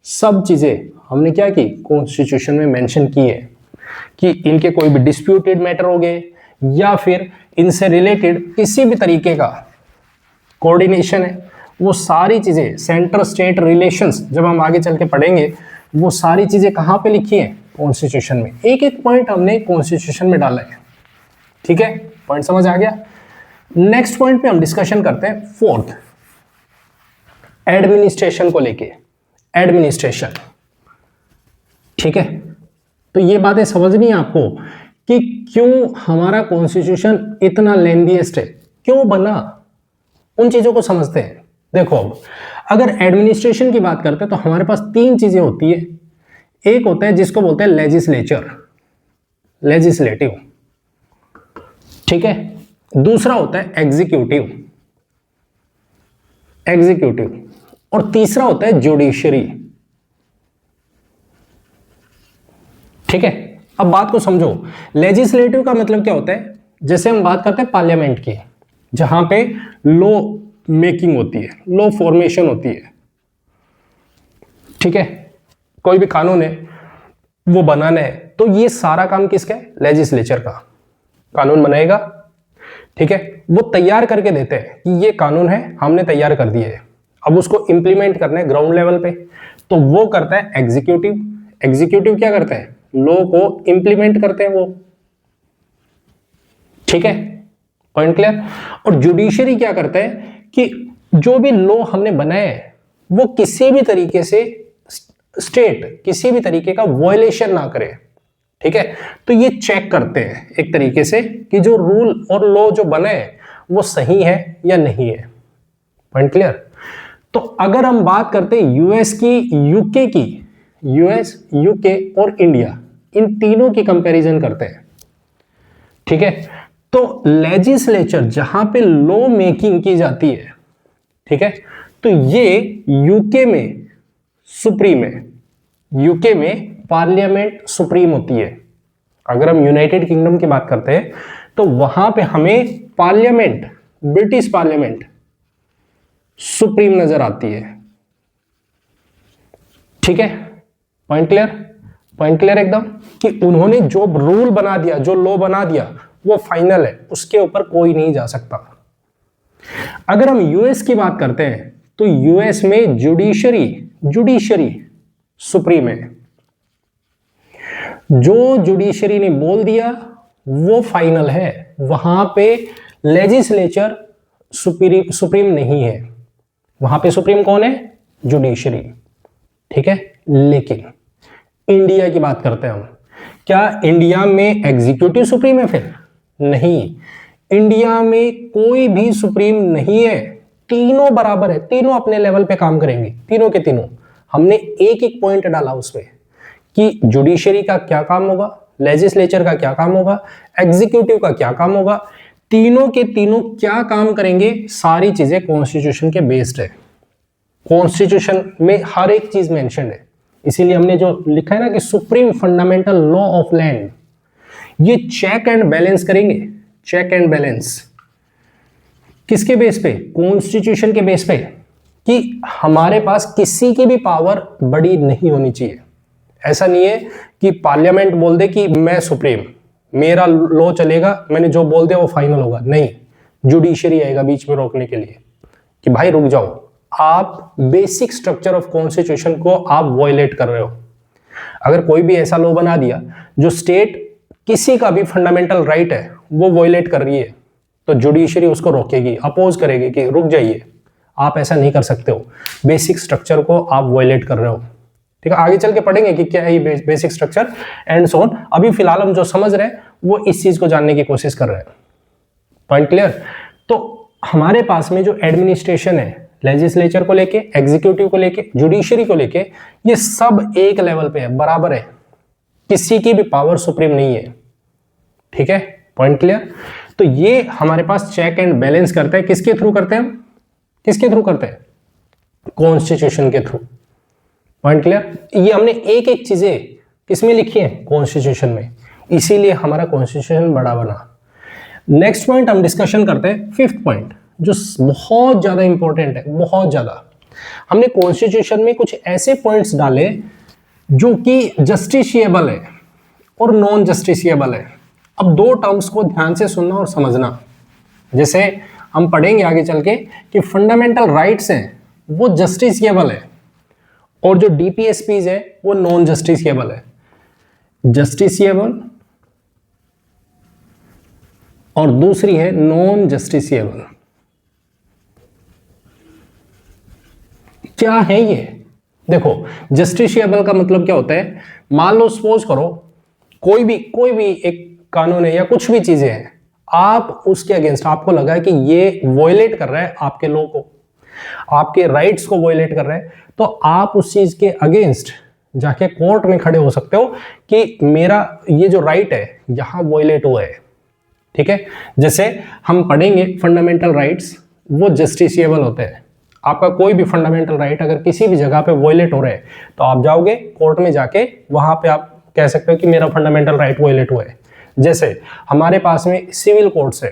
सब चीजें हमने क्या की, कॉन्स्टिट्यूशन में मेंशन की है कि इनके कोई भी डिस्प्यूटेड मैटर हो गए या फिर इनसे रिलेटेड किसी भी तरीके का कोऑर्डिनेशन है, वो सारी चीजें सेंटर स्टेट रिलेशंस जब हम आगे चल के पढ़ेंगे, वो सारी चीजें कहां पे लिखी है, कॉन्स्टिट्यूशन में। एक एक पॉइंट हमने कॉन्स्टिट्यूशन में डाला है, ठीक है, पॉइंट समझ आ गया। नेक्स्ट पॉइंट पे हम डिस्कशन करते हैं फोर्थ, एडमिनिस्ट्रेशन को लेके। एडमिनिस्ट्रेशन, ठीक है, तो ये बातें समझनी है आपको कि क्यों हमारा कॉन्स्टिट्यूशन इतना लेंथीएस्ट है, क्यों बना, उन चीजों को समझते हैं। देखो अब अगर एडमिनिस्ट्रेशन की बात करते हैं तो हमारे पास तीन चीजें होती है। एक होता है जिसको बोलते हैं लेजिस्लेचर, लेजिस्लेटिव, ठीक है। दूसरा होता है एग्जीक्यूटिव, एग्जीक्यूटिव, और तीसरा होता है जुडिशरी, ठीक है। अब बात को समझो, लेजिस्लेटिव का मतलब क्या होता है, जैसे हम बात करते हैं पार्लियामेंट की, जहां पे लॉ मेकिंग होती है, लॉ फॉर्मेशन होती है, ठीक है, कोई भी कानून है वो बनाना है, तो ये सारा काम किसका है, लेजिस्लेचर का। कानून बनाएगा, ठीक है, वो तैयार करके देते हैं कि ये कानून है, हमने तैयार कर दिए है, अब उसको इंप्लीमेंट करना है ग्राउंड लेवल पे, तो वो करता है एग्जीक्यूटिव। एग्जीक्यूटिव क्या करता है, लॉ को इंप्लीमेंट करते हैं वो, ठीक है, पॉइंट क्लियर। और जुडिशरी क्या करता है कि जो भी लॉ हमने बनाया है वो किसी भी तरीके से स्टेट किसी भी तरीके का वायलेशन ना करे, ठीक है, तो ये चेक करते हैं एक तरीके से कि जो रूल और लॉ जो बने हैं वो सही है या नहीं है। Point clear. तो अगर हम बात करते हैं यूएस की, यूके की, यूएस, यूके और इंडिया, इन तीनों की कंपैरिजन करते हैं। ठीक है, तो लेजिस्लेचर जहां पे लॉ मेकिंग की जाती है, ठीक है, तो ये यूके में सुप्रीम है। यूके में पार्लियामेंट सुप्रीम होती है। अगर हम यूनाइटेड किंगडम की बात करते हैं तो वहां पे हमें पार्लियामेंट, ब्रिटिश पार्लियामेंट सुप्रीम नजर आती है। ठीक है, पॉइंट क्लियर? पॉइंट क्लियर एकदम, कि उन्होंने जो रूल बना दिया, जो लॉ बना दिया, वो फाइनल है, उसके ऊपर कोई नहीं जा सकता। अगर हम यूएस की बात करते हैं तो यूएस में जुडिशरी सुप्रीम है। जो जुडिशरी ने बोल दिया वो फाइनल है, वहां पे लेजिस्लेचर सुप्रीम नहीं है, वहां पे सुप्रीम कौन है? जुडिशरी। ठीक है, लेकिन इंडिया की बात करते हैं हम, क्या इंडिया में एग्जीक्यूटिव सुप्रीम है? फिर नहीं, इंडिया में कोई भी सुप्रीम नहीं है, तीनों बराबर है, तीनों अपने लेवल पे काम करेंगे, तीनों के तीनों। हमने एक एक पॉइंट डाला उसमें कि जुडिशरी का क्या काम होगा, लेजिस्लेचर का क्या काम होगा, एग्जीक्यूटिव का क्या काम होगा, तीनों के तीनों क्या काम करेंगे, सारी चीजें कॉन्स्टिट्यूशन के बेस्ड है। कॉन्स्टिट्यूशन में हर एक चीज मेंशन है, इसीलिए हमने जो लिखा है ना कि supreme fundamental law of land, ये चेक एंड बैलेंस करेंगे। चेक एंड बैलेंस किसके बेस पे? कॉन्स्टिट्यूशन के बेस पे, कि हमारे पास किसी की भी पावर बड़ी नहीं होनी चाहिए। ऐसा नहीं है कि पार्लियामेंट बोल दे कि मैं सुप्रीम, मेरा लॉ चलेगा, मैंने जो बोल दिया वो फाइनल होगा। नहीं, जुडिशरी आएगा बीच में रोकने के लिए कि भाई रुक जाओ, आप बेसिक स्ट्रक्चर ऑफ कॉन्स्टिट्यूशन को आप वॉयलेट कर रहे हो। अगर कोई भी ऐसा लॉ बना दिया जो स्टेट किसी का भी फंडामेंटल राइट है वो वॉयलेट कर रही है, तो जुडिशरी उसको रोकेगी, अपोज करेगी कि रुक जाइए, आप ऐसा नहीं कर सकते हो, बेसिक स्ट्रक्चर को आप वॉयलेट कर रहे हो। ठीक है, आगे चल के पढ़ेंगे कि क्या है ये basic structure and so on. अभी फिलहाल हम जो समझ रहे हैं वो इस चीज को जानने की कोशिश कर रहे हैं। Point clear? तो हमारे पास में जो एडमिनिस्ट्रेशन है, लेजिस्लेचर को लेके, एग्जीक्यूटिव को लेके, जुडिशरी को लेके, ये सब एक लेवल पे है, बराबर है, किसी की भी पावर सुप्रीम नहीं है। ठीक है, पॉइंट क्लियर? तो ये हमारे पास चेक एंड बैलेंस करते हैं, किसके थ्रू करते हैं? किसके थ्रू करते हैं? कॉन्स्टिट्यूशन के थ्रू। Point clear? ये हमने एक एक चीजें किसमें लिखी है? कॉन्स्टिट्यूशन में, इसीलिए हमारा कॉन्स्टिट्यूशन बड़ा बना। नेक्स्ट पॉइंट हम डिस्कशन करते हैं, फिफ्थ पॉइंट, जो बहुत ज्यादा इंपॉर्टेंट है, बहुत ज्यादा। हमने कॉन्स्टिट्यूशन में कुछ ऐसे पॉइंट्स डाले जो कि जस्टिसिएबल है और नॉन जस्टिसिएबल है। अब दो टर्म्स को ध्यान से सुनना और समझना। जैसे हम पढ़ेंगे आगे चल के कि फंडामेंटल राइट्स हैं वो जस्टिसिएबल है, और जो डीपीएसपीज है वो नॉन जस्टिसिएबल है। जस्टिसिएबल और दूसरी है नॉन जस्टिसिएबल। क्या है ये? देखो, जस्टिसिएबल का मतलब क्या होता है? मान लो सपोज करो कोई भी एक कानून है या कुछ भी चीजें हैं, आप उसके अगेंस्ट, आपको लगा है कि ये वॉयलेट कर रहा है आपके लॉ को, आपके राइट्स को वॉयलेट कर रहा है, तो आप उस चीज के अगेंस्ट जाके कोर्ट में खड़े हो सकते हो कि मेरा ये जो राइट है यहां वॉयलेट हुआ है। ठीक है, जैसे हम पढ़ेंगे फंडामेंटल राइट्स वो जस्टिसिएबल होते हैं। आपका कोई भी फंडामेंटल राइट अगर किसी भी जगह पे वॉयलेट हो रहा है तो आप जाओगे कोर्ट में, जाके वहां पे आप कह सकते हो कि मेरा फंडामेंटल राइट वॉयलेट हुआ है। जैसे हमारे पास में सिविल कोर्ट्स है,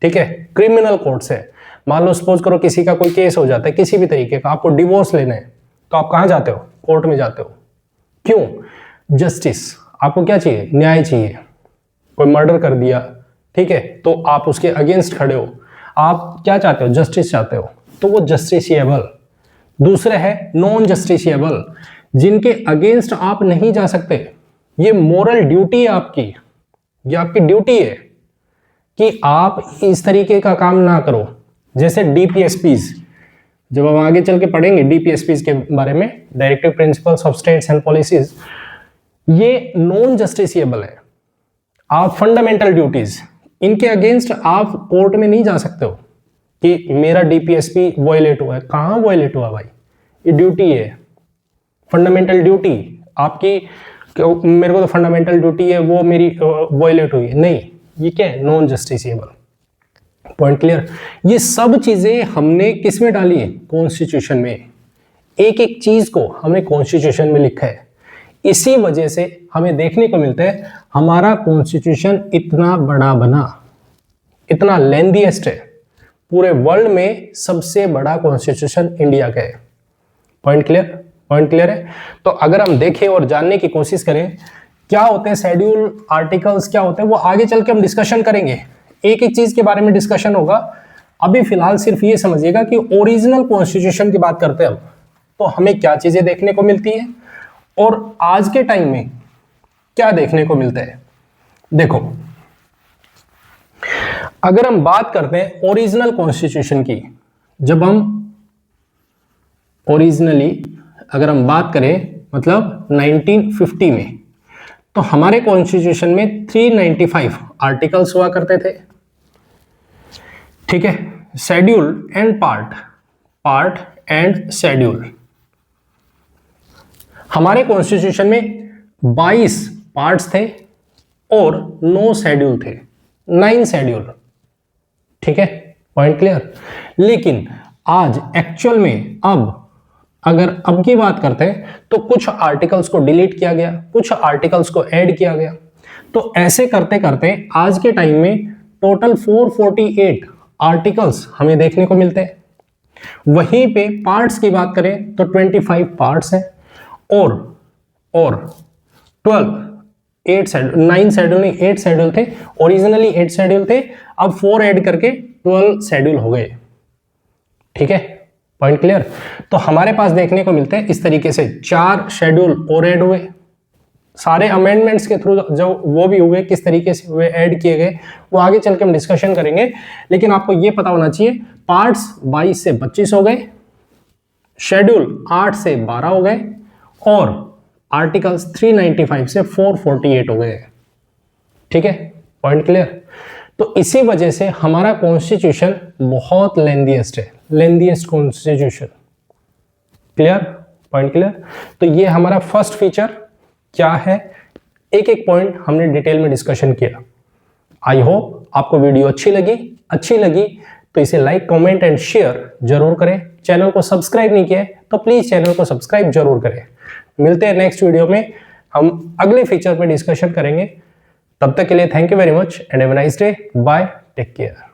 ठीक है, क्रिमिनल कोर्ट्स है। मान लो सपोज करो किसी का कोई केस हो जाता है किसी भी तरीके का, आपको डिवोर्स लेना है, तो आप कहां जाते हो? कोर्ट में जाते हो। क्यों? जस्टिस। आपको क्या चाहिए? न्याय चाहिए। कोई मर्डर कर दिया, ठीक है, तो आप उसके अगेंस्ट खड़े हो, आप क्या चाहते हो? जस्टिस चाहते हो, तो वो जस्टिसिएबल। दूसरे है नॉन जस्टिसिएबल, जिनके अगेंस्ट आप नहीं जा सकते। ये मोरल ड्यूटी है आपकी, ये आपकी ड्यूटी है कि आप इस तरीके का काम ना करो। जैसे डीपीएसपीज, जब हम आगे चल के पढ़ेंगे डीपीएसपीज के बारे में, directive principles of states and policies, ये नॉन जस्टिसिएबल है। आप फंडामेंटल ड्यूटीज, इनके अगेंस्ट आप कोर्ट में नहीं जा सकते हो कि मेरा डीपीएसपी वॉयलेट हुआ है। कहां वॉयलेट हुआ भाई? ये ड्यूटी है। फंडामेंटल ड्यूटी आपकी, मेरे को तो फंडामेंटल ड्यूटी है वो मेरी वायलेट हुई है, नहीं, ये क्या है, नॉन जस्टिसेबल। Point clear. ये सब चीजें हमने किस में डाली है, कॉन्स्टिट्यूशन में। एक एक चीज को हमने कॉन्स्टिट्यूशन में लिखा है। इसी वजह से हमें देखने को मिलता है हमारा कॉन्स्टिट्यूशन इतना बड़ा बना, इतना लेंथीएस्ट है, पूरे वर्ल्ड में सबसे बड़ा कॉन्स्टिट्यूशन इंडिया का है। पॉइंट क्लियर, पॉइंट क्लियर है। तो अगर हम देखें और जानने की कोशिश करें क्या होते हैं शेड्यूल, आर्टिकल्स क्या होते हैं, वो आगे चल के हम डिस्कशन करेंगे, एक एक चीज के बारे में डिस्कशन होगा। अभी फिलहाल सिर्फ ये समझिएगा कि ओरिजिनल कॉन्स्टिट्यूशन की बात करते हैं हम, तो हमें क्या चीजें देखने को मिलती है और आज के टाइम में क्या देखने को मिलता है। देखो, अगर हम बात करते हैं ओरिजिनल कॉन्स्टिट्यूशन की, जब हम ओरिजिनली अगर हम बात करें मतलब 1950 में, तो हमारे कॉन्स्टिट्यूशन में 395 आर्टिकल्स हुआ करते थे, ठीक है। Schedule and part, part and schedule. हमारे कॉन्स्टिट्यूशन में 22 पार्ट्स थे और 9 शेड्यूल थे, 9 शेड्यूल, ठीक है। Point clear. लेकिन आज एक्चुअल में अगर अब की बात करते हैं तो कुछ आर्टिकल्स को डिलीट किया गया, कुछ आर्टिकल्स को ऐड किया गया। तो ऐसे करते करते आज के टाइम में टोटल 448 आर्टिकल्स हमें देखने को मिलते हैं। वहीं पे पार्ट्स की बात करें तो 25 पार्ट्स हैं और 9 शेड्यूल नहीं, 8 शेड्यूल थे। ओरिजिनली 8 शेड्यूल थे, अब 4 ऐड करके 12 शेड्यूल हो गए, ठीक है। Point clear. तो हमारे पास देखने को मिलते हैं इस तरीके से 4 शेड्यूल और ऐड हुए, सारे अमेंडमेंट्स के थ्रू जो वो भी हुए, किस तरीके से हुए, ऐड किए गए, वो आगे चल के हम डिस्कशन करेंगे। लेकिन आपको ये पता होना चाहिए पार्ट्स 22 से 25 हो गए, शेड्यूल 8 से 12 हो गए और आर्टिकल्स 395 से 448 हो गए, ठीक है। Point clear. तो इसी वजह से हमारा कॉन्स्टिट्यूशन बहुत लेंथीएस्ट है, lengthiest constitution. Clear, point clear. तो ये हमारा फर्स्ट फीचर क्या है, एक एक पॉइंट हमने डिटेल में डिस्कशन किया। आई होप आपको वीडियो अच्छी लगी तो इसे लाइक, कमेंट एंड शेयर जरूर करें। चैनल को सब्सक्राइब नहीं किया तो प्लीज चैनल को सब्सक्राइब जरूर करें। मिलते हैं नेक्स्ट वीडियो में, हम अगले फीचर पे डिस्कशन करेंगे। तब तक के लिए thank you very much and have a nice day, bye, take care.